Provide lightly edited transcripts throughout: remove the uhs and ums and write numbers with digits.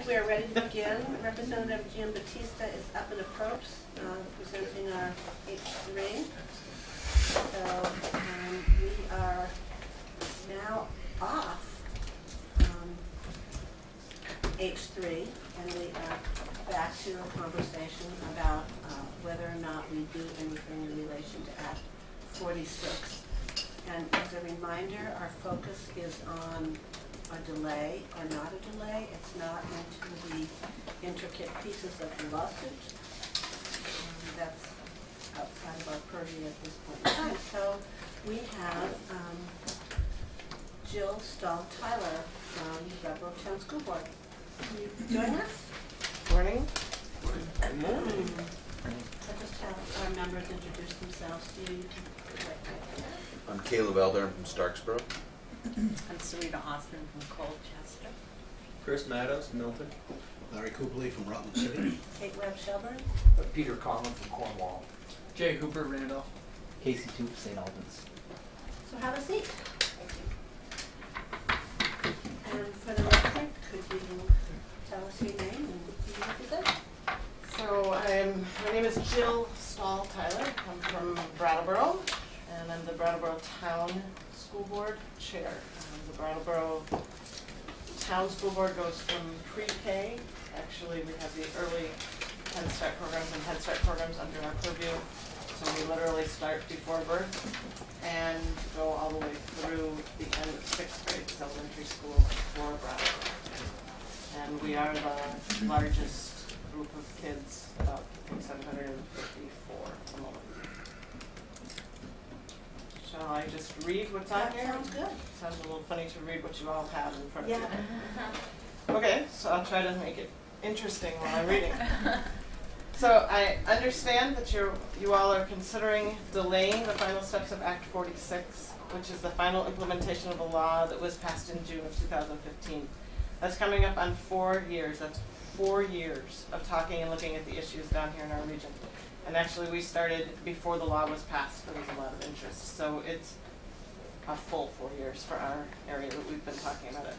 we are ready to begin. Representative Jim Batista is up and approach, presenting our H3. So we are now off H3, and we are back to a conversation about whether or not we do anything in relation to Act 46. And as a reminder, our focus is on a delay or not a delay. It's not into the intricate pieces of the lawsuit. That's outside of our purview at this point in time. So we have Jill Stahl-Tyler from Brattleboro Town School Board. Can you join us? Morning. Good morning. So just have our members introduce themselves to you. You can go right there. I'm Caleb Elder. I'm from Starksboro. I'm Sarita Austin from Colchester. Chris Maddows, Milton. Larry Copley from Rutland City. Kate Webb Shelburne. Peter Conlon from Cornwall. Jay Hooper, Randolph. Casey Toop, St. Albans. So have a seat. And for the record, could you tell us your name and who you represent? So my name is Jill Stahl-Tyler. I'm from Brattleboro, and I'm the Brattleboro Town School Board Chair. The Brattleboro Town School Board goes from pre-K. Actually, we have the early Head Start programs and Head Start programs under our purview. So we literally start before birth and go all the way through the end of 6th grade elementary school for Brattleboro. And we are the largest group of kids, about 754 at the moment. Shall I just read what's on here? Sounds good. Sounds a little funny to read what you all have in front of Yeah. you. Okay, so I'll try to make it interesting while I'm reading. So I understand that you all are considering delaying the final steps of Act 46, which is the final implementation of a law that was passed in June of 2015. That's coming up on 4 years. That's 4 years of talking and looking at the issues down here in our region. And actually we started before the law was passed. There was a lot of interest. So it's a full 4 years for our area that we've been talking about it.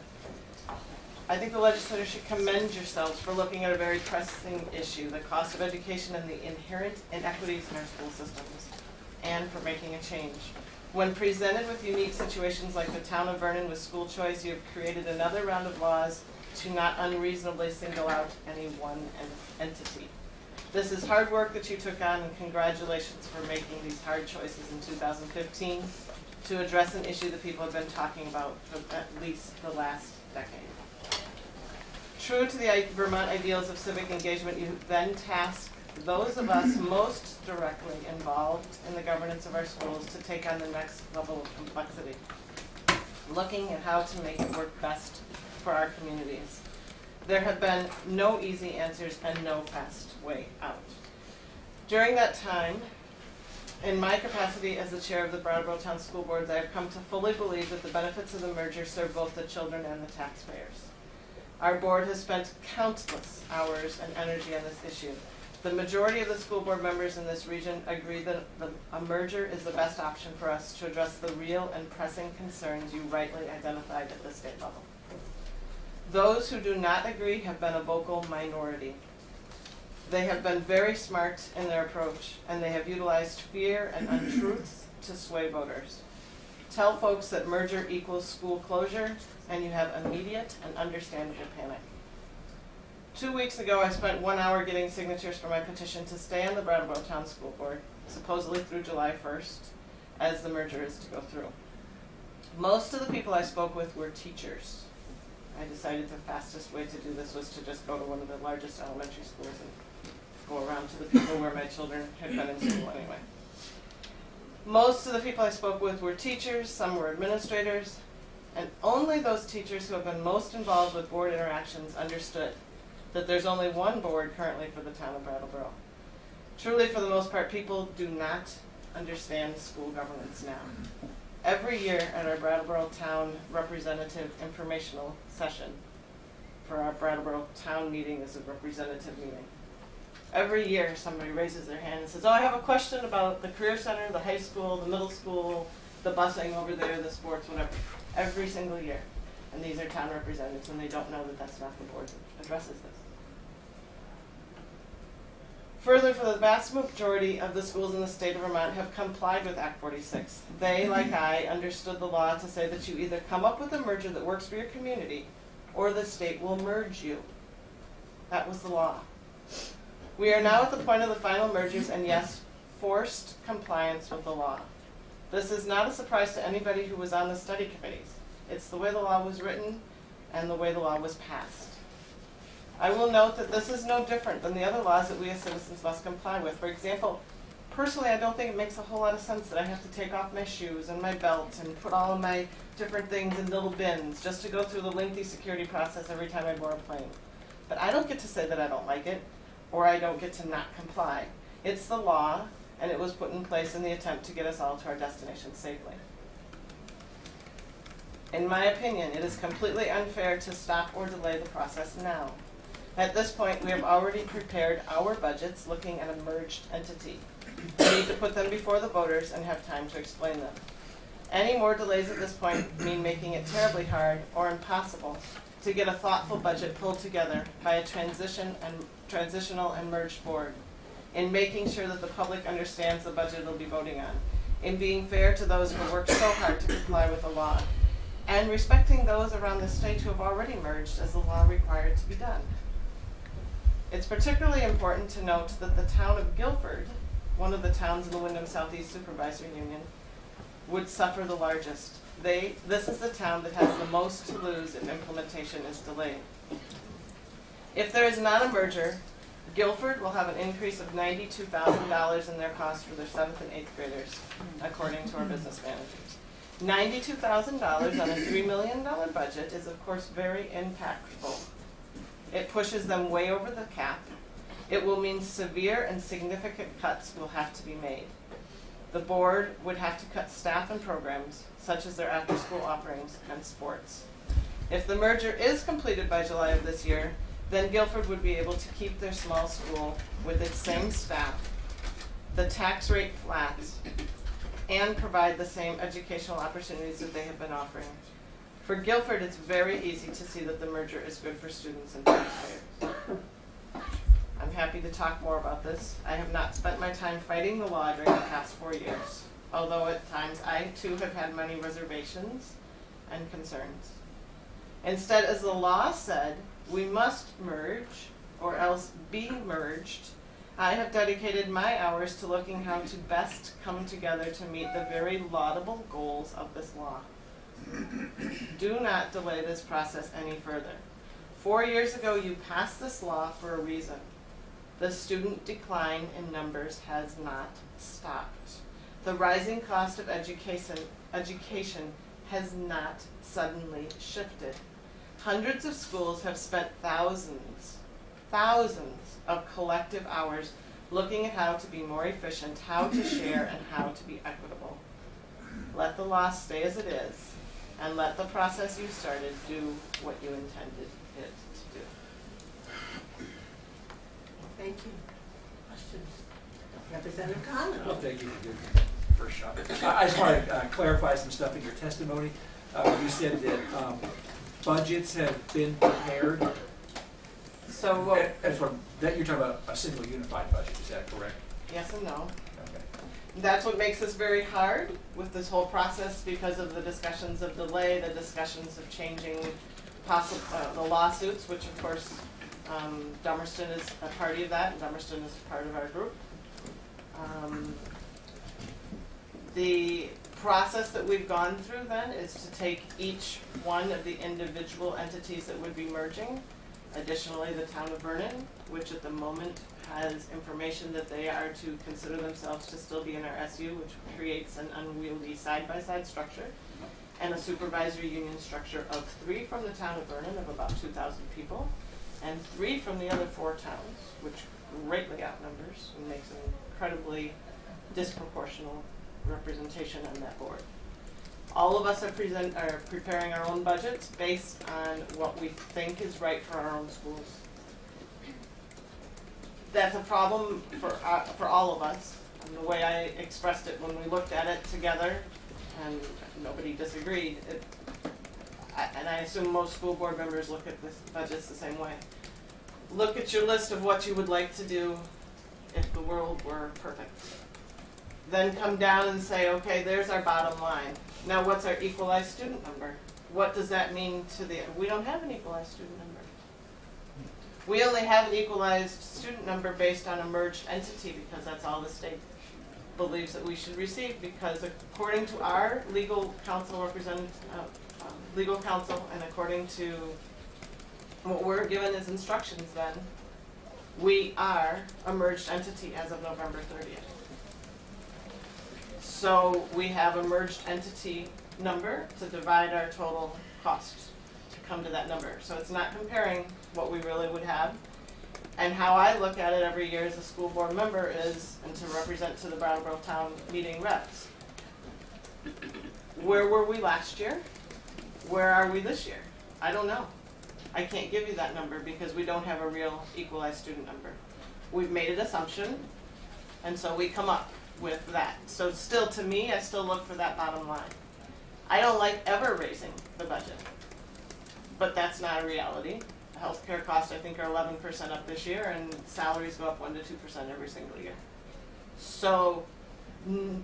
I think the legislators should commend yourselves for looking at a very pressing issue, the cost of education and the inherent inequities in our school systems, and for making a change. When presented with unique situations like the town of Vernon with school choice, you have created another round of laws to not unreasonably single out any one entity. This is hard work that you took on, and congratulations for making these hard choices in 2015 to address an issue that people have been talking about for at least the last decade. True to the Vermont ideals of civic engagement, you then tasked those of us most directly involved in the governance of our schools to take on the next level of complexity, looking at how to make it work best for our communities. There have been no easy answers and no fast way out. During that time, in my capacity as the chair of the Brattleboro Town School Boards, I have come to fully believe that the benefits of the merger serve both the children and the taxpayers. Our board has spent countless hours and energy on this issue. The majority of the school board members in this region agree that a merger is the best option for us to address the real and pressing concerns you rightly identified at the state level. Those who do not agree have been a vocal minority. They have been very smart in their approach, and they have utilized fear and untruths to sway voters. Tell folks that merger equals school closure, and you have immediate and understandable panic. 2 weeks ago, I spent 1 hour getting signatures for my petition to stay on the Brattleboro Town School Board, supposedly through July 1st, as the merger is to go through. Most of the people I spoke with were teachers. I decided the fastest way to do this was to just go to one of the largest elementary schools and go around to the people where my children had been in school anyway. Most of the people I spoke with were teachers, some were administrators, and only those teachers who have been most involved with board interactions understood that there's only one board currently for the town of Brattleboro. Truly, for the most part, people do not understand school governance now. Every year at our Brattleboro Town Representative Informational Session, for our Brattleboro Town meeting is a representative meeting. Every year somebody raises their hand and says, oh, I have a question about the Career Center, the high school, the middle school, the busing over there, the sports, whatever. Every single year. and these are town representatives, and they don't know that that's not the board that addresses this. Further, for the vast majority of the schools in the state of Vermont have complied with Act 46. They, like I, understood the law to say that you either come up with a merger that works for your community, or the state will merge you. That was the law. We are now at the point of the final mergers and yes, forced compliance with the law. This is not a surprise to anybody who was on the study committees. It's the way the law was written and the way the law was passed. I will note that this is no different than the other laws that we as citizens must comply with. For example, personally, I don't think it makes a whole lot of sense that I have to take off my shoes and my belt and put all of my different things in little bins just to go through the lengthy security process every time I board a plane. But I don't get to say that I don't like it, or I don't get to not comply. It's the law, and it was put in place in the attempt to get us all to our destination safely. In my opinion, it is completely unfair to stop or delay the process now. At this point, we have already prepared our budgets looking at a merged entity. We need to put them before the voters and have time to explain them. Any more delays at this point mean making it terribly hard or impossible to get a thoughtful budget pulled together by a transitional and merged board, in making sure that the public understands the budget they'll be voting on, in being fair to those who worked so hard to comply with the law, and respecting those around the state who have already merged as the law required to be done. It's particularly important to note that the town of Guilford, one of the towns in the Wyndham Southeast Supervisory Union, would suffer the largest. This is the town that has the most to lose if implementation is delayed. If there is not a merger, Guilford will have an increase of $92,000 in their cost for their 7th and 8th graders, according to our business managers. $92,000 on a $3 million budget is of course very impactful. It pushes them way over the cap. It will mean severe and significant cuts will have to be made. The board would have to cut staff and programs, such as their after-school offerings and sports. If the merger is completed by July of this year, then Guilford would be able to keep their small school with its same staff, the tax rate flat, and provide the same educational opportunities that they have been offering. For Guilford, it's very easy to see that the merger is good for students and taxpayers. I'm happy to talk more about this. I have not spent my time fighting the law during the past 4 years, although at times I too have had many reservations and concerns. Instead, as the law said, we must merge or else be merged, I have dedicated my hours to looking how to best come together to meet the very laudable goals of this law. Do not delay this process any further. 4 years ago, you passed this law for a reason. The student decline in numbers has not stopped. The rising cost of education has not suddenly shifted. Hundreds of schools have spent thousands of collective hours looking at how to be more efficient, how to share, and how to be equitable. Let the law stay as it is, and let the process you started do what you intended it to do. Thank you. Questions? Representative Conlon. Well, thank you for your first shot. I just want to clarify some stuff in your testimony. You said that budgets have been prepared. So That you're talking about a single unified budget, is that correct? yes and no. Okay. That's what makes this very hard with this whole process, because of the discussions of delay, the discussions of changing the lawsuits, which of course Dummerston is a party of that, and Dummerston is part of our group. The process that we've gone through then is to take each one of the individual entities that would be merging. Additionally, the town of Vernon, which at the moment has information that they are to consider themselves to still be in our SU, which creates an unwieldy side-by-side structure, and a supervisory union structure of 3 from the town of Vernon of about 2,000 people, and 3 from the other 4 towns, which greatly outnumbers and makes an incredibly disproportional representation on that board. All of us are preparing our own budgets based on what we think is right for our own schools. That's a problem for all of us. And the way I expressed it when we looked at it together, and nobody disagreed, and I assume most school board members look at this budgets the same way. Look at your list of what you would like to do if the world were perfect. Then come down and say, okay, there's our bottom line. Now what's our equalized student number? What does that mean to we don't have an equalized student number. We only have an equalized student number based on a merged entity because that's all the state believes that we should receive, because according to our legal counsel legal counsel, and according to what we're given as instructions then, we are a merged entity as of November 30th. So we have a merged entity number to divide our total cost to come to that number. So it's not comparing what we really would have. And how I look at it every year as a school board member is, and to represent to the Brattleboro Town meeting reps, where were we last year? Where are we this year? I don't know. I can't give you that number because we don't have a real equalized student number. We've made an assumption, and so we come up with that. So still, to me, I still look for that bottom line. I don't like ever raising the budget, but that's not a reality. Healthcare costs, I think, are 11% up this year, and salaries go up 1 to 2% every single year. So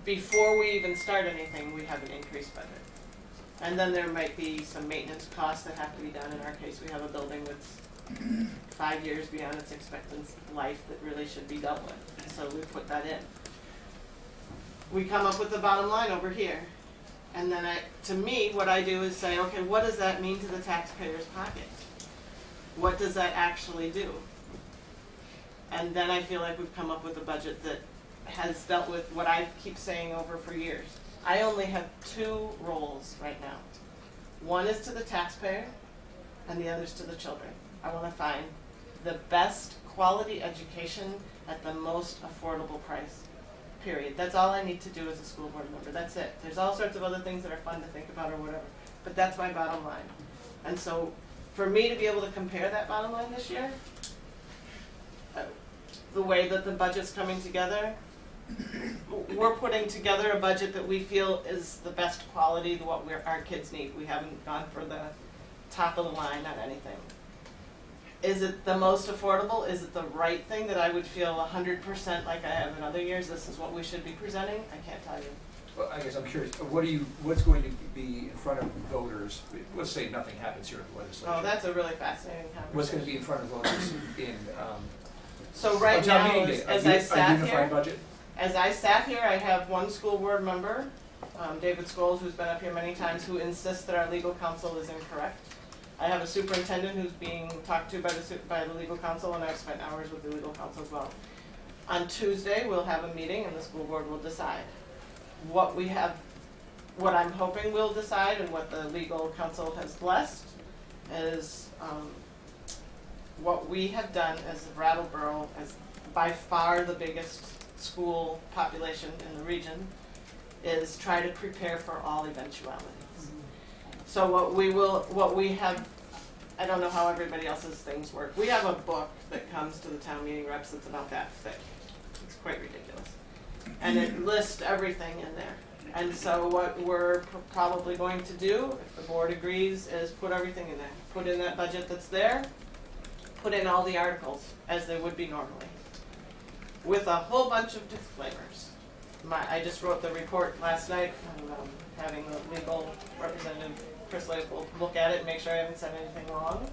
before we even start anything, we have an increased budget. And then there might be some maintenance costs that have to be done. In our case, we have a building that's 5 years beyond its expected life that really should be dealt with. So we put that in. We come up with the bottom line over here. And then to me, what I do is say, okay, what does that mean to the taxpayer's pocket? What does that actually do? And then I feel like we've come up with a budget that has dealt with what I keep saying over for years. I only have 2 roles right now. One is to the taxpayer, and the other is to the children. I want to find the best quality education at the most affordable price, period. That's all I need to do as a school board member. That's it. There's all sorts of other things that are fun to think about or whatever, but that's my bottom line. And so for me to be able to compare that bottom line this year, the way that the budget's coming together, we're putting together a budget that we feel is the best quality, what our kids need. We haven't gone for the top of the line on anything. Is it the most affordable? Is it the right thing that I would feel 100% like I have in other years? This is what we should be presenting? I can't tell you. Well, I guess I'm curious, what's going to be in front of voters? Let's say nothing happens here in the legislature. Oh, that's a really fascinating conversation. What's going to be in front of voters in, so right now, as I sat unified here, budget? as I sat here, I have one school board member, David Scholes, who's been up here many times, who insists that our legal counsel is incorrect. I have a superintendent who's being talked to by the legal counsel, and I've spent hours with the legal counsel as well. On Tuesday, we'll have a meeting, and the school board will decide. What I'm hoping we'll decide, and what the legal counsel has blessed, is what we have done as Brattleboro, as by far the biggest school population in the region, is try to prepare for all eventualities. So what we have, I don't know how everybody else's things work. We have a book that comes to the town meeting reps that's about that thick. It's quite ridiculous. And it lists everything in there. And so what we're probably going to do, if the board agrees, is put everything in there. Put in that budget that's there, put in all the articles as they would be normally, with a whole bunch of disclaimers. I just wrote the report last night, and having the legal representative, Chris Lake, will look at it and make sure I haven't said anything wrong,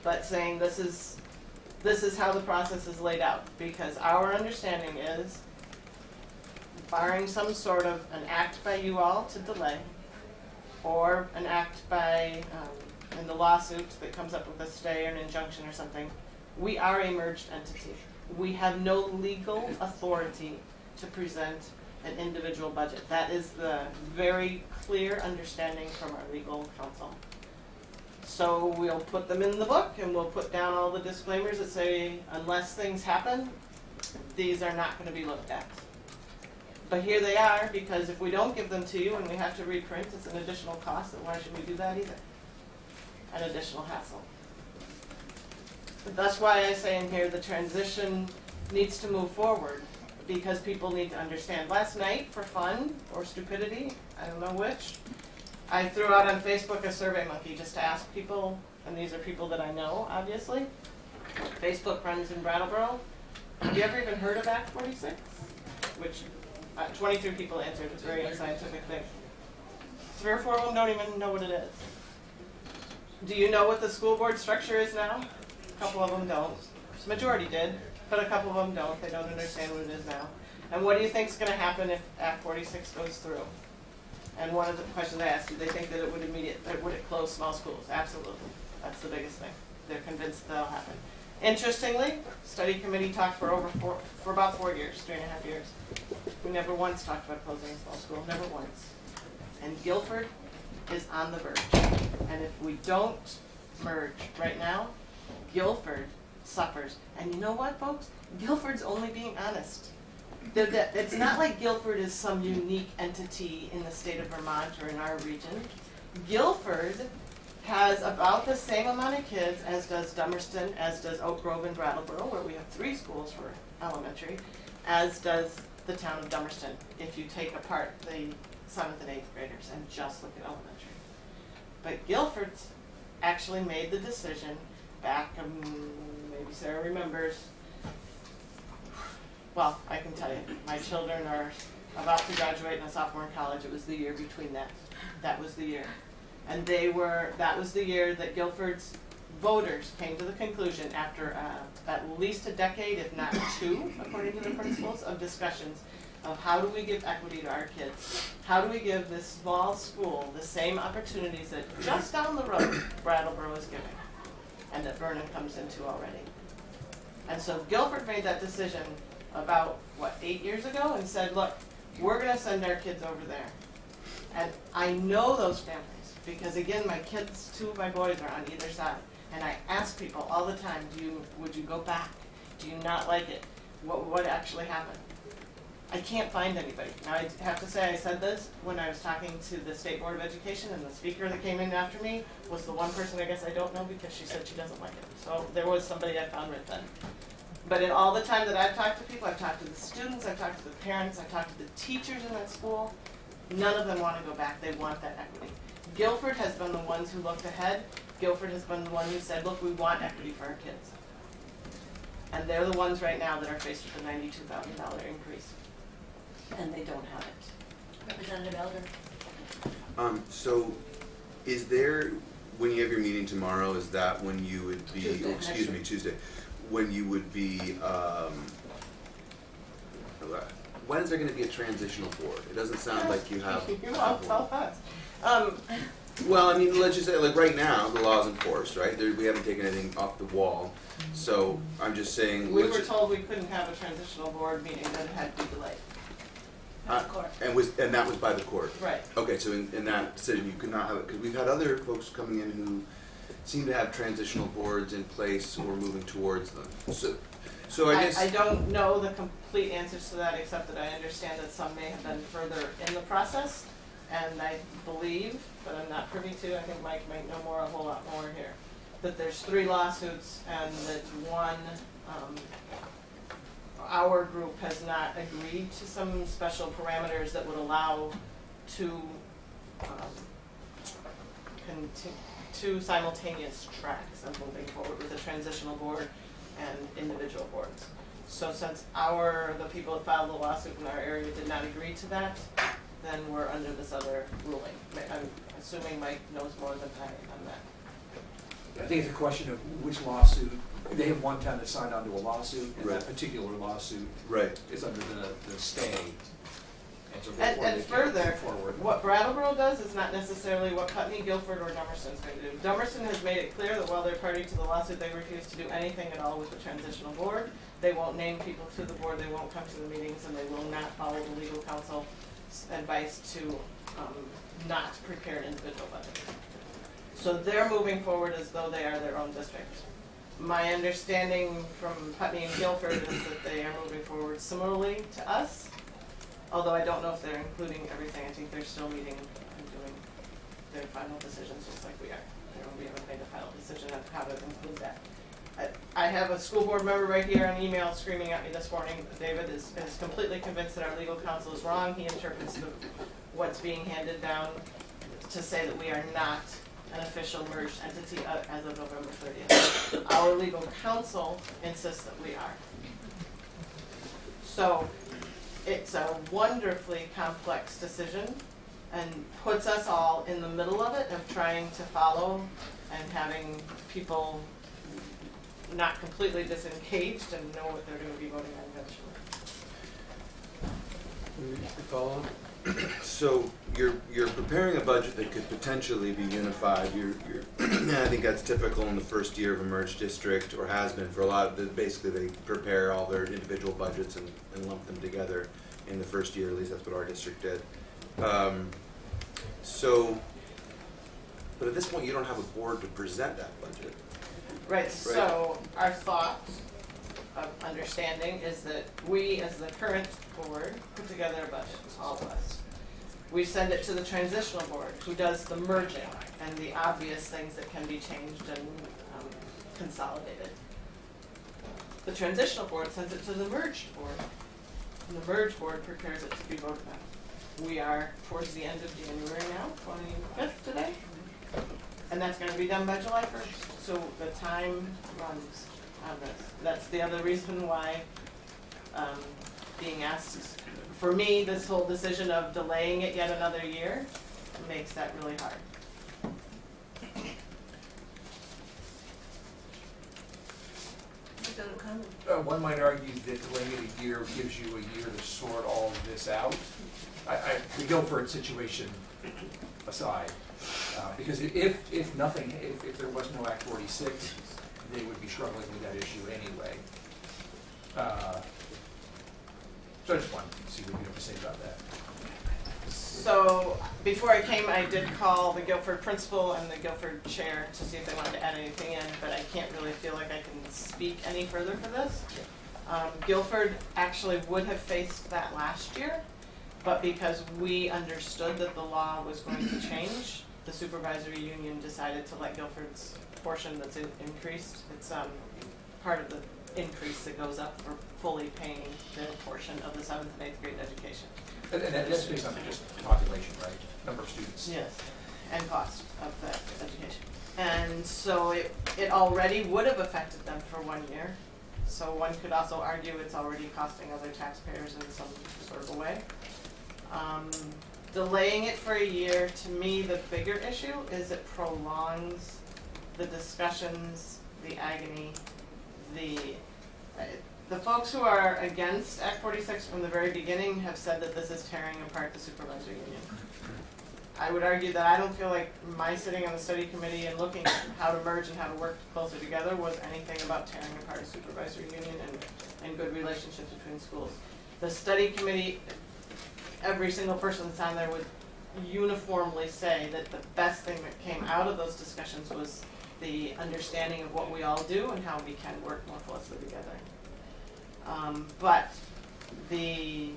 but saying this is how the process is laid out, because our understanding is, barring some sort of an act by you all to delay, or an act by, in the lawsuit that comes up with a stay or an injunction or something, we are a merged entity. We have no legal authority to present an individual budget. That is the very clear understanding from our legal counsel. So we'll put them in the book, and we'll put down all the disclaimers that say, unless things happen, these are not going to be looked at. But here they are, because if we don't give them to you and we have to reprint, it's an additional cost, and why should we do that either? An additional hassle. But that's why I say in here the transition needs to move forward, because people need to understand. Last night, for fun or stupidity, I don't know which, I threw out on Facebook a survey monkey just to ask people, and these are people that I know, obviously. Facebook friends in Brattleboro. Have you ever even heard of Act 46? Which 23 people answered. It's a very unscientific thing. 3 or 4 of them don't even know what it is. Do you know what the school board structure is now? A couple of them don't. The majority did, but a couple of them don't. They don't understand what it is now. And what do you think is going to happen if Act 46 goes through? And one of the questions I asked, do they think that it would it close small schools? Absolutely. That's the biggest thing. They're convinced that'll happen. Interestingly, study committee talked for about 4 years, 3.5 years. We never once talked about closing a small school, never once. And Guilford is on the verge. And if we don't merge right now, Guilford suffers. And you know what, folks? Guilford's only being honest. It's not like Guilford is some unique entity in the state of Vermont or in our region. Guilford has about the same amount of kids as does Dummerston, as does Oak Grove and Brattleboro, where we have 3 schools for elementary, as does the town of Dummerston, if you take apart the 7th and 8th graders and just look at elementary. But Guilford's actually made the decision back, maybe Sarah remembers, well, I can tell you, my children are about to graduate and a sophomore in college. It was the year between that. That was the year. And that was the year that Guilford's voters came to the conclusion after at least a decade, if not 2, according to the principals, of discussions of how do we give equity to our kids? How do we give this small school the same opportunities that just down the road Brattleboro is giving and that Vernon comes into already? And so Guilford made that decision about, 8 years ago, and said, look, we're going to send our kids over there. And I know those families because, again, my kids, 2 of my boys are on either side. And I ask people all the time, would you go back? Do you not like it? What actually happened? I can't find anybody. Now, I have to say I said this when I was talking to the State Board of Education, and the speaker that came in after me was the one person I guess I don't know because she said she doesn't like it. So there was somebody I found right then. But in all the time that I've talked to people, I've talked to the students, I've talked to the parents, I've talked to the teachers in that school, none of them want to go back. They want that equity. Guilford has been the ones who looked ahead. Guilford has been the one who said, look, we want equity for our kids. And they're the ones right now that are faced with a $92,000 increase. And they don't have it. Representative Elder. So is there, when you have your meeting tomorrow, is that when you would be, Tuesday, excuse me, Tuesday, when you would be, when is there going to be a transitional board? It doesn't sound like you have. You won't tell us. Well, I mean, let's just say, like right now, the law's enforced, right? We haven't taken anything off the wall. So I'm just saying. We were told we couldn't have a transitional board meeting, that it had to be delayed. And that was by the court. Right. Okay, so in that decision, you could not have it because we've had other folks coming in who seem to have transitional boards in place or moving towards them. So I guess I don't know the complete answers to that, except that I understand that some may have been further in the process, and I believe, but I'm not privy to, I think Mike might know a whole lot more here, that there's 3 lawsuits and that one, our group has not agreed to some special parameters that would allow two simultaneous tracks of moving forward with a transitional board and individual boards. So since the people that filed the lawsuit in our area did not agree to that, then we're under this other ruling. I'm assuming Mike knows more than I on that. I think it's a question of which lawsuit. They have one town that signed on to a lawsuit, and Right. that particular lawsuit right. is under the stay. And so And therefore they can't further, move forward. what Brattleboro does is not necessarily what Putney, Guilford, or Dummerston's going to do. Dummerston has made it clear that while they're party to the lawsuit, they refuse to do anything at all with the transitional board. They won't name people to the board, they won't come to the meetings, and they will not follow the legal counsel advice to not prepare an individual budget. So they're moving forward as though they are their own district. My understanding from Putney and Guilford is that they are moving forward similarly to us, although I don't know if they're including everything. I think they're still meeting and doing their final decisions just like we are. We haven't made a final decision on how to include that. I have a school board member right here on email screaming at me this morning. David is completely convinced that our legal counsel is wrong. He interprets what's being handed down to say that we are not an official merged entity as of November 30th. Our legal counsel insists that we are. So it's a wonderfully complex decision and puts us all in the middle of it of trying to follow and having people not completely disengaged and know what they're going to be voting on eventually. Follow up? So you're preparing a budget that could potentially be unified. I think that's typical in the first year of a merged district, or has been for a lot of the, basically they prepare all their individual budgets and lump them together in the first year. At least that's what our district did. But at this point you don't have a board to present that budget. Right, so our thought of understanding is that we, as the current board, put together a budget, all of us. We send it to the transitional board, who does the merging and the obvious things that can be changed and consolidated. The transitional board sends it to the merged board, and the merged board prepares it to be voted on. We are towards the end of January now, 25th today, and that's going to be done by July 1st. So the time runs on this. That's the other reason why being asked, for me, this whole decision of delaying it yet another year makes that really hard. One might argue that delaying it a year gives you a year to sort all of this out. The Guilford situation aside, because if nothing, if there was no Act 46, they would be struggling with that issue anyway. So I just wanted to see what you have to say about that. So before I came, I did call the Guilford principal and the Guilford chair to see if they wanted to add anything in, but I can't really feel like I can speak any further for this. Guilford actually would have faced that last year, but because we understood that the law was going to change, the supervisory union decided to let Guilford's portion that's increased. It's part of the increase that goes up for fully paying their portion of the 7th and 8th grade education. And that's based on just population, right? Number of students. Yes, and cost of that education. And so it already would have affected them for 1 year. So one could also argue it's already costing other taxpayers in some sort of a way. Delaying it for a year, to me, the bigger issue is it prolongs the discussions, the agony, the folks who are against Act 46 from the very beginning have said that this is tearing apart the supervisory union. I would argue that I don't feel like my sitting on the study committee and looking at how to merge and how to work closer together was anything about tearing apart a supervisory union and good relationships between schools. The study committee, every single person that's on there would uniformly say that the best thing that came out of those discussions was the understanding of what we all do and how we can work more closely together. But the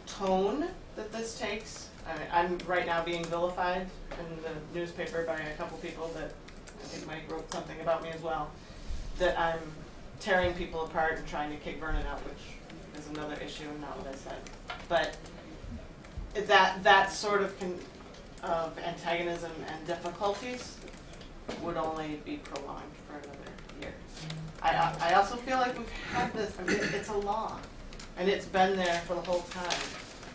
tone that this takes, I'm right now being vilified in the newspaper by a couple people that I think Mike wrote something about me as well, that I'm tearing people apart and trying to kick Vernon out, which is another issue and not what I said. But that sort of antagonism and difficulties would only be prolonged for another year. I also feel like we've had this, I mean, it's a law, and it's been there for the whole time.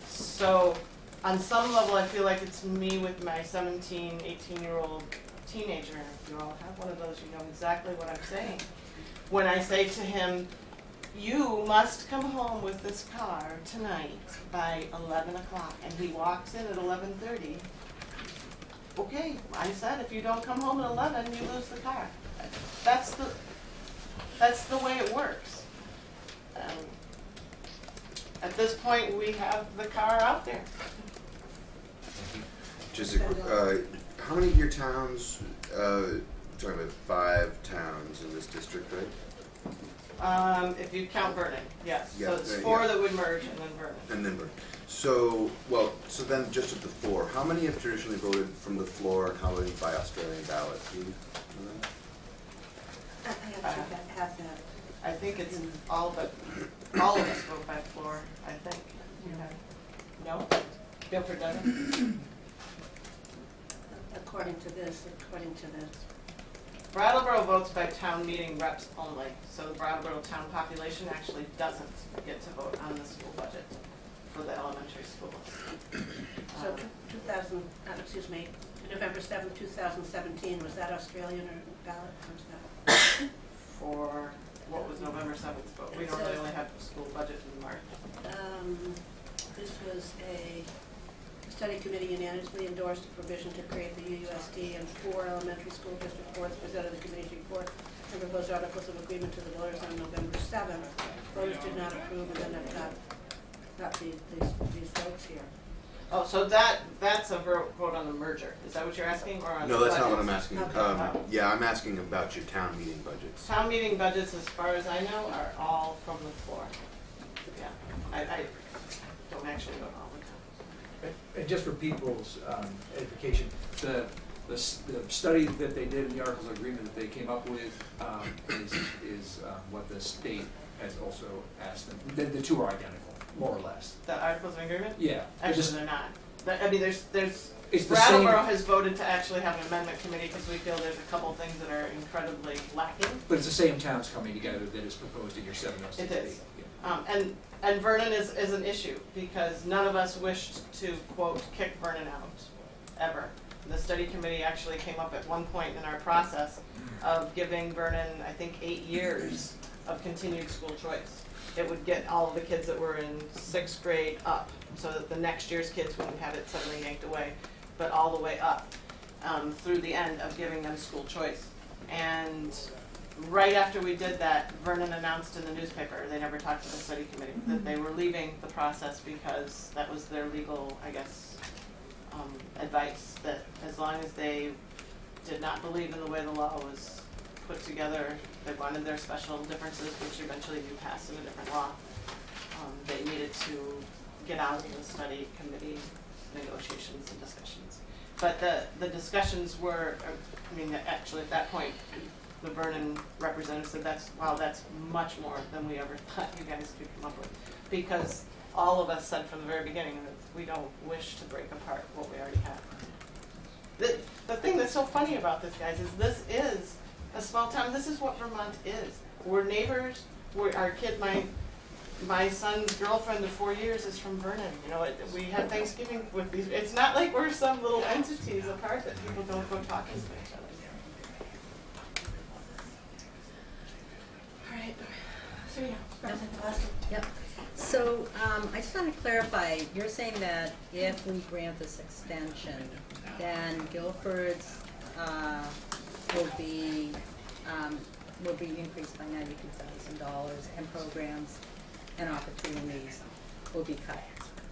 So on some level, I feel like it's me with my 17, 18-year-old teenager, and if you all have one of those, you know exactly what I'm saying. When I say to him, you must come home with this car tonight by 11 o'clock, and he walks in at 11:30. Okay, I said if you don't come home at 11, you lose the car. That's the way it works. At this point, we have the car out there. Just how many of your towns? We're talking about 5 towns in this district, right? If you count Vernon, yes. Yeah, So it's 4 yeah. that would merge, and then Vernon. And then, so then just at the floor, how many have traditionally voted from the floor and how many by Australian ballot? Do you know that? I have that. I think it's all of us vote by floor, I think. No? Guilford doesn't? according to this, Brattleboro votes by town meeting reps only, so the Brattleboro town population actually doesn't get to vote on the school budget for the elementary schools. So 2000, November 7th, 2017, was that Australian or ballot? Or was that? For what was November 7th vote? We normally only have the school budget in March. This was a study committee unanimously endorsed a provision to create the UUSD and 4 elementary school district boards presented the committee's report and proposed articles of agreement to the voters on November 7th. Voters did not approve, and then I've got these votes here. Oh, so that's a vote on the merger. Is that what you're asking, or on No, the that's not what budgets? I'm asking. Okay. Yeah, I'm asking about your town meeting budgets. Town meeting budgets, as far as I know, are all from the floor. Yeah, I don't actually vote all the time. And just for people's edification, the study that they did in the Articles of Agreement that they came up with is what the state has also asked them. The two are identical, more or less. The articles of agreement? Yeah. Actually, they're not. I mean, there's It's the Brattleboro same, has voted to actually have an amendment committee because we feel there's a couple things that are incredibly lacking. but it's the same towns coming together that is proposed in your 706. It is. And Vernon is an issue because none of us wished to, quote, kick Vernon out, ever. The study committee actually came up at one point in our process of giving Vernon, I think, 8 years of continued school choice. It would get all of the kids that were in 6th grade up, so that the next year's kids wouldn't have it suddenly yanked away, but all the way up through the end of giving them school choice. And right after we did that, Vernon announced in the newspaper, they never talked to the study committee, that they were leaving the process because that was their legal, I guess, advice, that as long as they did not believe in the way the law was put together, they wanted their special differences, which eventually you passed in a different law, they needed to get out of the study committee negotiations and discussions. But the discussions were, I mean, actually at that point, the Vernon representative said that's much more than we ever thought you guys could come up with. Because all of us said from the very beginning that we don't wish to break apart what we already have. The thing that's so funny about this, guys, is this is a small town. This is what Vermont is. We're neighbors. Our kid, my son's girlfriend of 4 years is from Vernon. You know, we have Thanksgiving with these. It's not like we're some little entities apart that people don't go talking to each other. All right. Serena, Yep. So I just want to clarify, you're saying that if we grant this extension, then Guilford's will be increased by $92,000, and programs and opportunities will be cut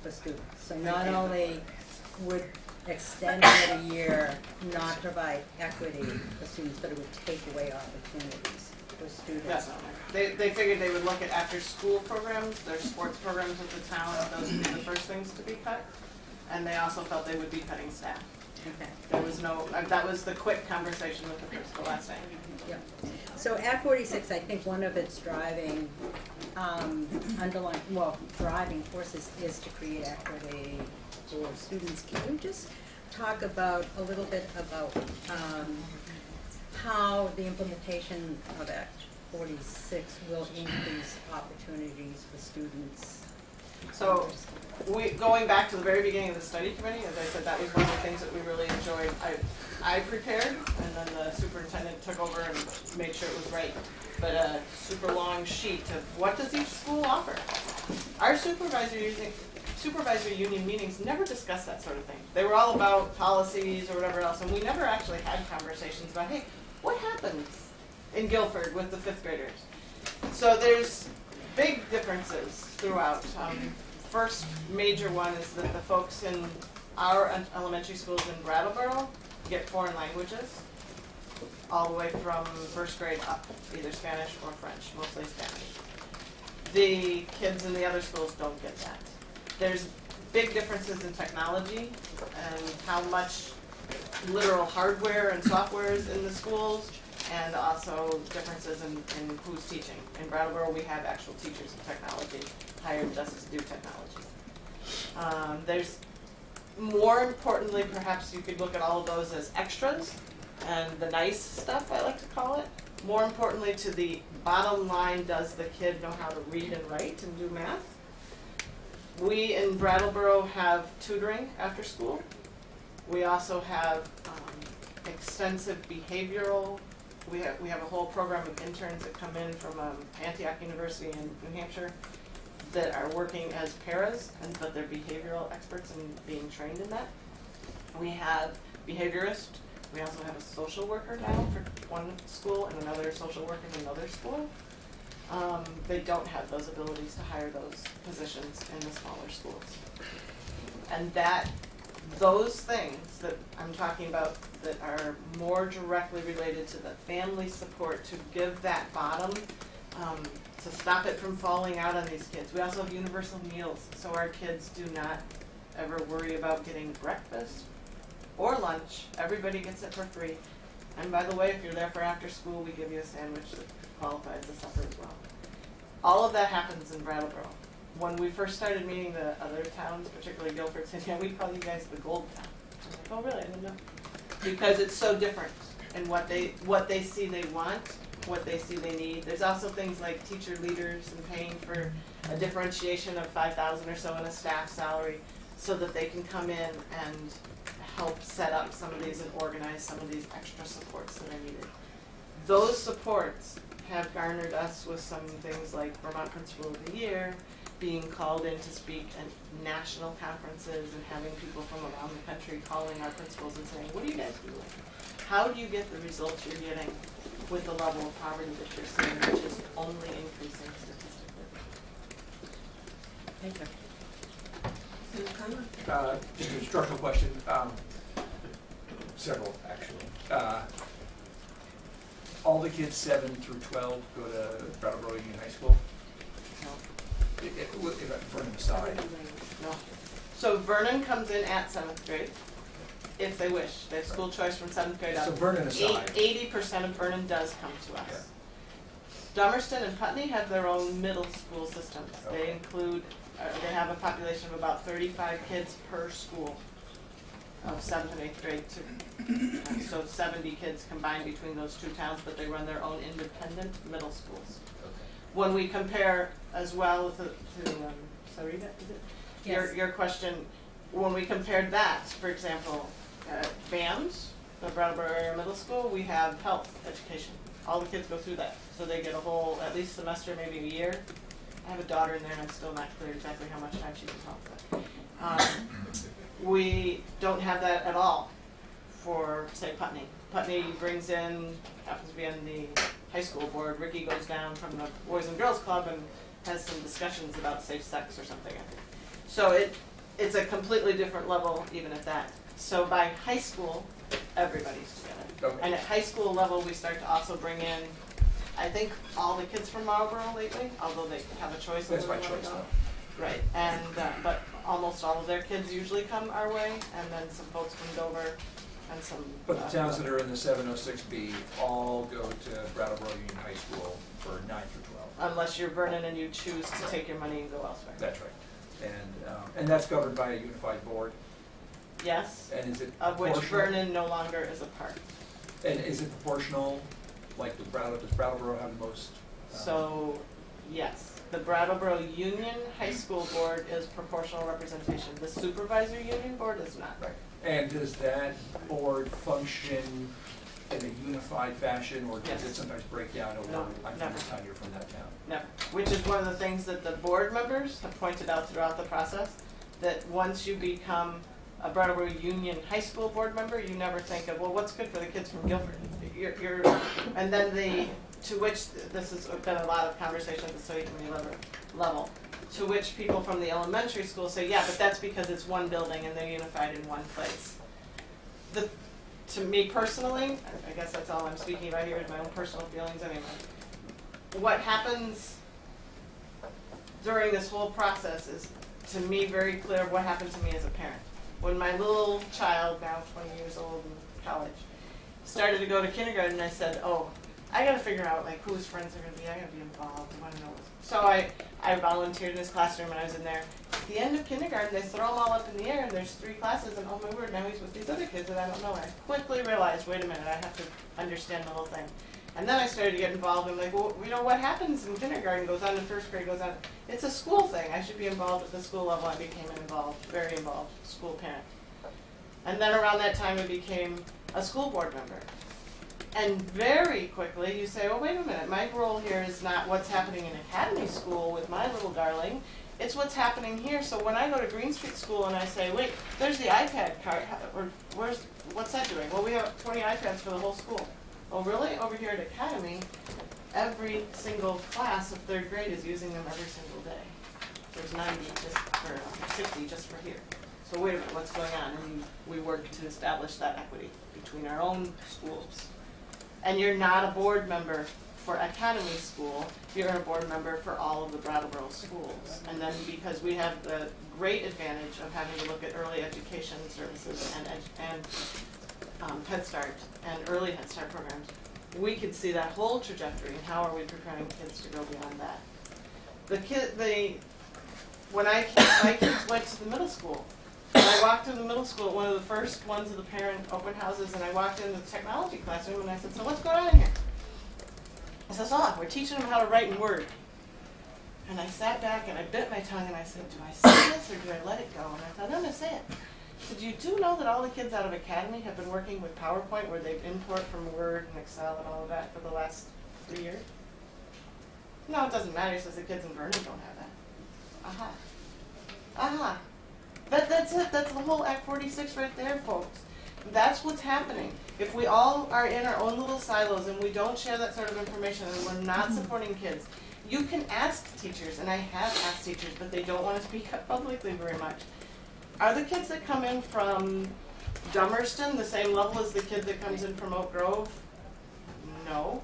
for students. So not only would extending it a year not provide equity for students, but it would take away opportunities for students. Definitely. They figured they would look at after-school programs, their sports programs with the town, those would be the first things to be cut. And they also felt they would be cutting staff. Okay. There was no, that was the quick conversation with the principal last night. Yep. So Act 46, I think one of its driving driving forces is to create equity for students. Can you just talk about a little bit about how the implementation of Act 46 will increase opportunities for students? So, going back to the very beginning of the study committee, as I said, that was one of the things that we really enjoyed. I prepared, and then the superintendent took over and made sure it was right. But a super long sheet of what does each school offer. Our supervisory union meetings never discussed that sort of thing. They were all about policies or whatever else, and we never actually had conversations about, hey, what happens in Guilford with the 5th graders? So there's big differences throughout. First major one is that the folks in our elementary schools in Brattleboro get foreign languages all the way from 1st grade up, either Spanish or French, mostly Spanish. The kids in the other schools don't get that. There's big differences in technology and how much literal hardware and software is in the schools, and also differences in who's teaching. In Brattleboro, we have actual teachers of technology hired just to do technology. There's more importantly, perhaps you could look at all of those as extras and the nice stuff, I like to call it. More importantly to the bottom line, does the kid know how to read and write and do math? We in Brattleboro have tutoring after school. We also have extensive behavioral. We have a whole program of interns that come in from Antioch University in New Hampshire that are working as paras, but they're behavioral experts and being trained in that. We have behaviorists. We also have a social worker now for one school and another social worker in another school. They don't have those abilities to hire those positions in the smaller schools. And those things that I'm talking about that are more directly related to the family support to give that bottom, to stop it from falling out on these kids. We also have universal meals, so our kids do not ever worry about getting breakfast or lunch. Everybody gets it for free. And by the way, if you're there for after school, we give you a sandwich that qualifies as supper as well. All of that happens in Brattleboro. When we first started meeting the other towns, particularly Guilford City, we call you guys the gold town. I'm like, oh really? I didn't know. Because it's so different in what they see they want, what they see they need. There's also things like teacher leaders and paying for a differentiation of $5,000 or so in a staff salary so that they can come in and help set up some of these and organize some of these extra supports that are needed. Those supports have garnered us with some things like Vermont Principal of the Year, being called in to speak at national conferences and having people from around the country calling our principals and saying, what are you guys doing? How do you get the results you're getting with the level of poverty that you're seeing, which is only increasing statistically? Thank you. Just a structural question, several actually. All the kids 7 through 12 go to Brattleboro Union High School? Vernon aside. No. So Vernon comes in at 7th grade, if they wish. They have school choice from 7th grade up. So Vernon aside. 80% of Vernon does come to us. Dummerston and Putney have their own middle school systems. Okay. They include, they have a population of about 35 kids per school of 7th and 8th grade. So 70 kids combined between those two towns, but they run their own independent middle schools. When we compare as well to Sarita, is it? Yes. Your question, when we compared that, for example, BAMS, the Brattleboro Area Middle School, we have health education. All the kids go through that. So they get a whole, at least semester, maybe a year. I have a daughter in there and I'm still not clear exactly how much time she's in health. We don't have that at all for, say, Putney. Putney brings in, happens to be on the high school board, Ricky goes down from the Boys and Girls Club and has some discussions about safe sex or something, I think. So it's a completely different level even at that. So by high school, everybody's together. Okay. And at high school level, we start to also bring in, I think, all the kids from Marlboro lately, although they have a choice. That's of my where they wanna choice, go. though. Right, and, but almost all of their kids usually come our way, and then some folks from Dover and some. But the towns that are in the 706B all go to Brattleboro Union High School for 9 through 12. Unless you're Vernon and you choose to take your money and go elsewhere. That's right. And that's governed by a unified board. Yes, And is it of which proportional? Vernon no longer is a part. And is it proportional? Like does Brattleboro have the most? So, yes, the Brattleboro Union High School Board is proportional representation. The Supervisor Union Board is not. Right. And does that board function in a unified fashion, or does Yes. it sometimes break down over, No, I'm from never. this town, you're from that town? No, which is one of the things that the board members have pointed out throughout the process, that once you become a Brattleboro Union High School board member, you never think of, well, what's good for the kids from Guilford? And then to which, this has been a lot of conversation at the study committee level, to which people from the elementary school say, yeah, but that's because it's one building and they're unified in one place. To me personally, I guess that's all I'm speaking about here, is my own personal feelings anyway. What happens during this whole process is, to me, very clear what happened to me as a parent. When my little child, now 20 years old in college, started to go to kindergarten, I said, oh, I gotta figure out like whose friends are gonna be. I gotta be involved. I wanna know. So I volunteered in this classroom and I was in there. At the end of kindergarten, they throw them all up in the air and there's 3 classes and oh my word, now he's with these other kids that I don't know. And I quickly realized, wait a minute, I have to understand the whole thing. And then I started to get involved. I'm like, well, you know what happens in kindergarten goes on to first grade, goes on. It's a school thing. I should be involved at the school level. I became an involved, very involved school parent. And then around that time, I became a school board member. And very quickly, you say, oh, wait a minute, my role here is not what's happening in academy school with my little darling. It's what's happening here. So when I go to Green Street School and I say, wait, there's the iPad card, or what's that doing? Well, we have 20 iPads for the whole school. Oh, really? Over here at Academy, every single class of 3rd grade is using them every single day. There's 90 just for, 60 just for here. So wait a minute, what's going on? And we work to establish that equity between our own schools. And you're not a board member for Academy School, you're a board member for all of the Brattleboro schools. And then because we have the great advantage of having to look at early education services and Head Start and early Head Start programs, we could see that whole trajectory and how are we preparing kids to go beyond that. When my kids went to the middle school, and I walked through the middle school, one of the first ones of the parent open houses, and I walked into the technology classroom and I said, so what's going on here? I said, oh, we're teaching them how to write in Word. And I sat back and I bit my tongue and I said, do I say this or do I let it go? And I thought, I'm going to say it. I said, you do know that all the kids out of Academy have been working with PowerPoint where they've import from Word and Excel and all of that for the last 3 years? No, it doesn't matter. He says the kids in Vernon don't have that. Aha. Aha. That's it. That's the whole Act 46 right there, folks. That's what's happening. If we all are in our own little silos and we don't share that sort of information and we're not supporting kids, you can ask teachers, and I have asked teachers, but they don't want to speak up publicly very much. Are the kids that come in from Dummerston the same level as the kid that comes in from Oak Grove? No.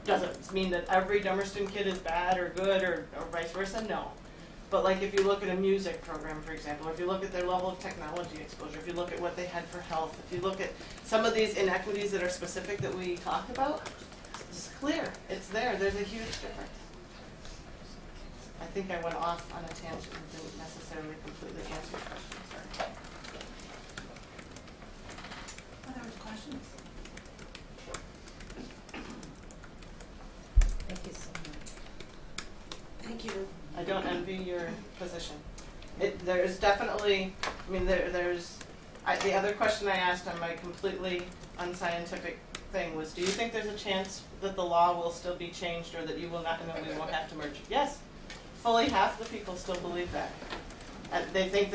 Doesn't mean that every Dummerston kid is bad or good or vice versa, no. But like if you look at a music program, for example, or if you look at their level of technology exposure, if you look at what they had for health, if you look at some of these inequities that are specific that we talked about, it's clear, it's there, there's a huge difference. I think I went off on a tangent and didn't necessarily completely answer your question, sorry. Other questions? Thank you so much. Thank you. I don't envy your position. There's definitely, I mean, the other question I asked on my completely unscientific thing was, do you think there's a chance that the law will still be changed or that you will not, and that we won't have to merge? Yes. Fully half the people still believe that. And they think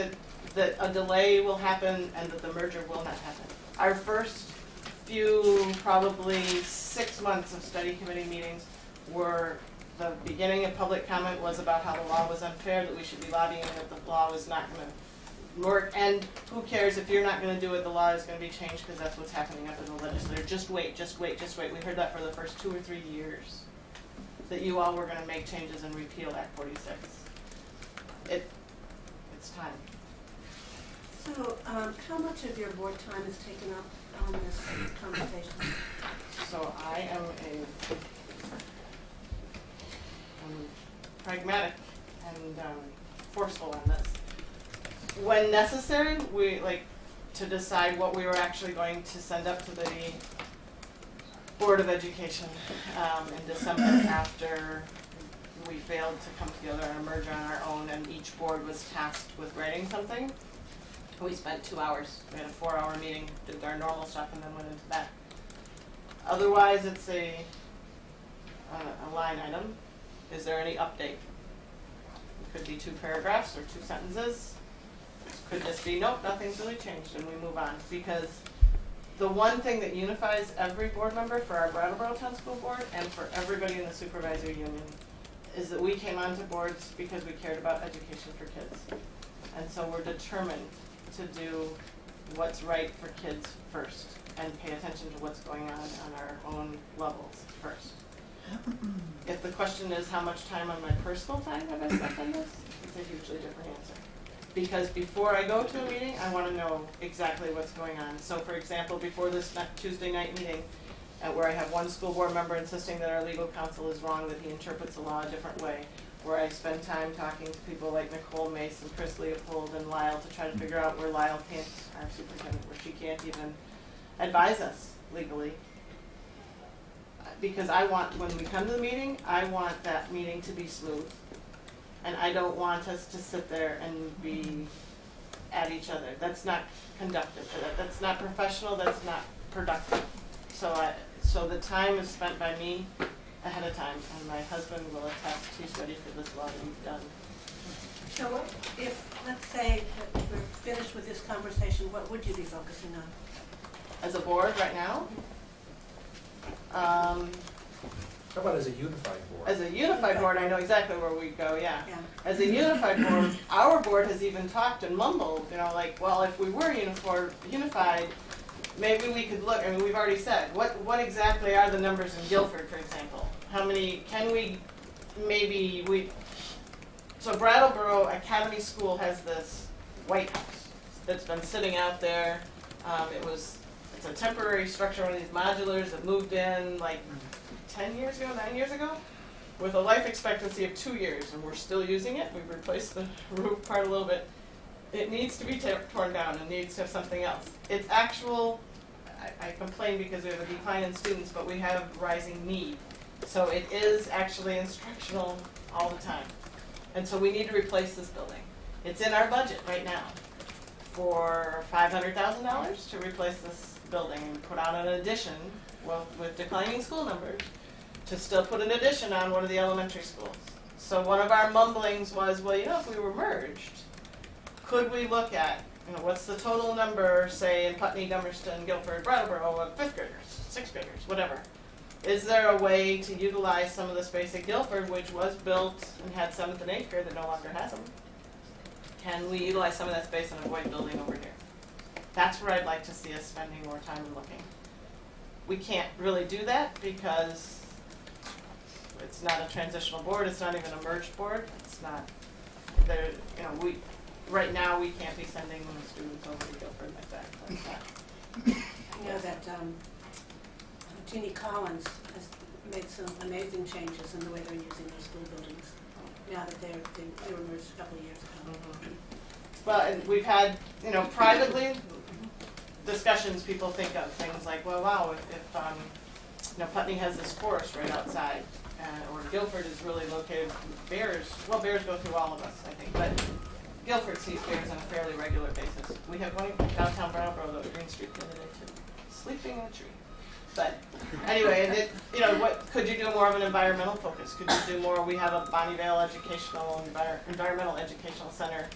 that a delay will happen and that the merger will not happen. Our first few, probably 6 months of study committee meetings were the beginning of public comment was about how the law was unfair, that we should be lobbying, that the law was not going to work, and who cares if you're not going to do it, the law is going to be changed because that's what's happening up in the legislature. Just wait, just wait, just wait. We heard that for the first 2 or 3 years, that you all were going to make changes and repeal Act 46. It's time. So, how much of your board time is taken up on this conversation? So I am pragmatic and forceful on this. When necessary, we like to decide what we were actually going to send up to the Board of Education in December after we failed to come together and merge on our own, and each board was tasked with writing something. We spent 2 hours. We had a 4-hour meeting, did our normal stuff, and then went into that. Otherwise, it's a line item. Is there any update? It could be 2 paragraphs or 2 sentences. Could just be, nope, nothing's really changed, and we move on. Because the one thing that unifies every board member for our Brattleboro Town School Board and for everybody in the supervisory union is that we came onto boards because we cared about education for kids. And so we're determined to do what's right for kids first and pay attention to what's going on our own levels first. If the question is how much time on my personal time have I spent on this, it's a hugely different answer. Because before I go to a meeting, I want to know exactly what's going on. So for example, before this Tuesday night meeting, and where I have one school board member insisting that our legal counsel is wrong, that he interprets the law a different way, where I spend time talking to people like Nicole Mason, Chris Leopold, and Lyle to try to figure out where Lyle can't, our superintendent, where she can't even advise us legally. Because I want, when we come to the meeting, I want that meeting to be smooth. And I don't want us to sit there and be at each other. That's not conductive. That's not professional, that's not productive. So the time is spent by me ahead of time, and my husband will attest, he's ready for this law to be done. So what, if, let's say that we're finished with this conversation, what would you be focusing on? As a board right now, How about as a unified board? as a unified board, I know exactly where we go, yeah. Yeah. As a unified board, our board has even talked and mumbled, you know, like, well, if we were unified, maybe we could look, I mean, we've already said, what exactly are the numbers in Guilford, for example? How many, can we, maybe we, so Brattleboro Academy School has this White House that's been sitting out there. It's a temporary structure, one of these modulars that moved in like 10 years ago, 9 years ago, with a life expectancy of 2 years, and we're still using it. We've replaced the roof part a little bit. It needs to be torn down and needs to have something else. It's actual, I complain because we have a decline in students, but we have rising need. So it is actually instructional all the time. And so we need to replace this building. It's in our budget right now for $500,000 to replace this building and put on an addition, well, with declining school numbers, to still put an addition on one of the elementary schools. So one of our mumblings was, well, you know, if we were merged, could we look at, you know, what's the total number, say, in Putney, Dummerston, Guilford, Brattleboro of 5th graders, 6th graders, whatever. Is there a way to utilize some of the space at Guilford, which was built and had 7th and 8th grade that no longer has them? Can we utilize some of that space and avoid building over here? That's where I'd like to see us spending more time and looking. We can't really do that because it's not a transitional board, it's not even a merged board, it's not, there, you know, right now we can't be sending students over to Guilford like that. That's not. I know that Jeannie Collins has made some amazing changes in the way they're using their school buildings now that they were merged a couple of years ago. Mm-hmm. Well, and we've had, you know, privately discussions, people think of things like, well, wow, if you know, Putney has this forest right outside, or Guilford is really located, bears go through all of us, I think, but Guilford sees bears on a fairly regular basis. We have one downtown Brattleboro, though, at Green Street the other day too, sleeping in a tree. But anyway, and it, you know, what could you do more of an environmental focus? Could you do more? We have a Bonnievale Educational Environmental Educational Center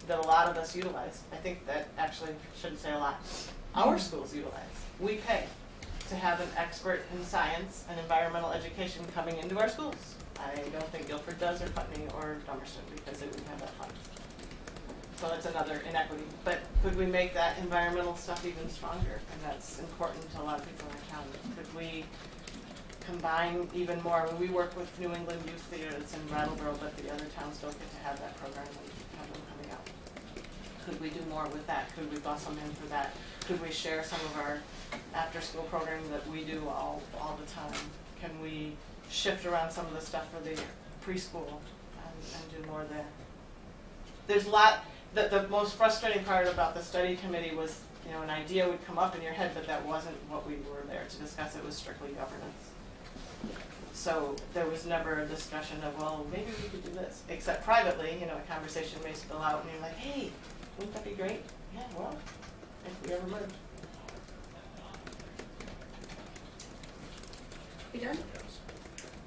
that a lot of us utilize. I think that actually shouldn't say a lot. Our schools utilize. We pay to have an expert in science and environmental education coming into our schools. I don't think Guilford does, or Putney, or Dummerston, because it wouldn't have that fund. So that's another inequity. But could we make that environmental stuff even stronger? And that's important to a lot of people in our town. Could we combine even more? I mean, we work with New England Youth Theater that's in Brattleboro, but the other towns don't get to have that program when we have them coming out. Could we do more with that? Could we bus them in for that? Could we share some of our after-school programming that we do all the time? Can we shift around some of the stuff for the preschool and do more there? There's a lot. The most frustrating part about the study committee was, you know, an idea would come up in your head, but that wasn't what we were there to discuss. It was strictly governance. So there was never a discussion of, well, maybe we could do this. Except privately, you know, a conversation may spill out and you're like, hey, wouldn't that be great? Yeah, well, if we ever merge. You done?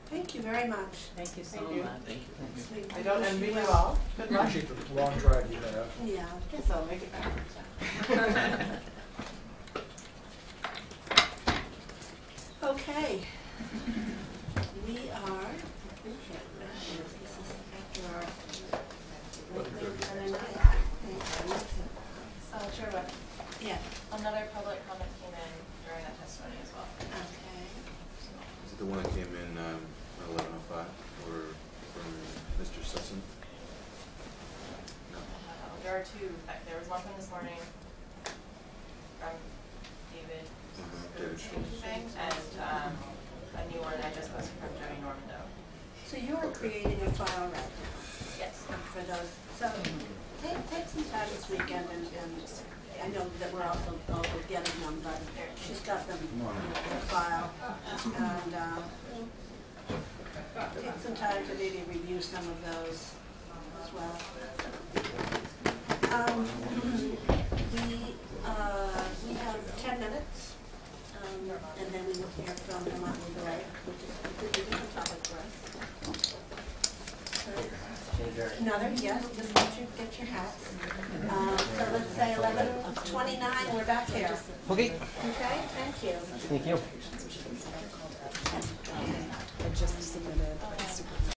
Thank you very much. Thank you so Thank you. much. Thank you. I don't envy you all. Good luck. Appreciate the long drive you have. Yeah. Guess I'll make it backwards. Okay. We are, this is after our Monday night. Sure, but Yeah, another public comment came in during that testimony as well. okay. Is it the one that came in at 11:05 or from Mr. Sisson? No. There are two. There was one from this morning from David David Schultz. and creating a file right now. Yes. For those, so take some time this weekend and I know that we're also getting them, but she's got them in a file. And take some time to maybe review some of those as well. We have 10 minutes, and then we will hear from Vermont Legal Aid, which is a completely different topic for us. Another, yes, just get your hats. So let's say 11:29, we're back here. Okay. Okay, thank you. Thank you.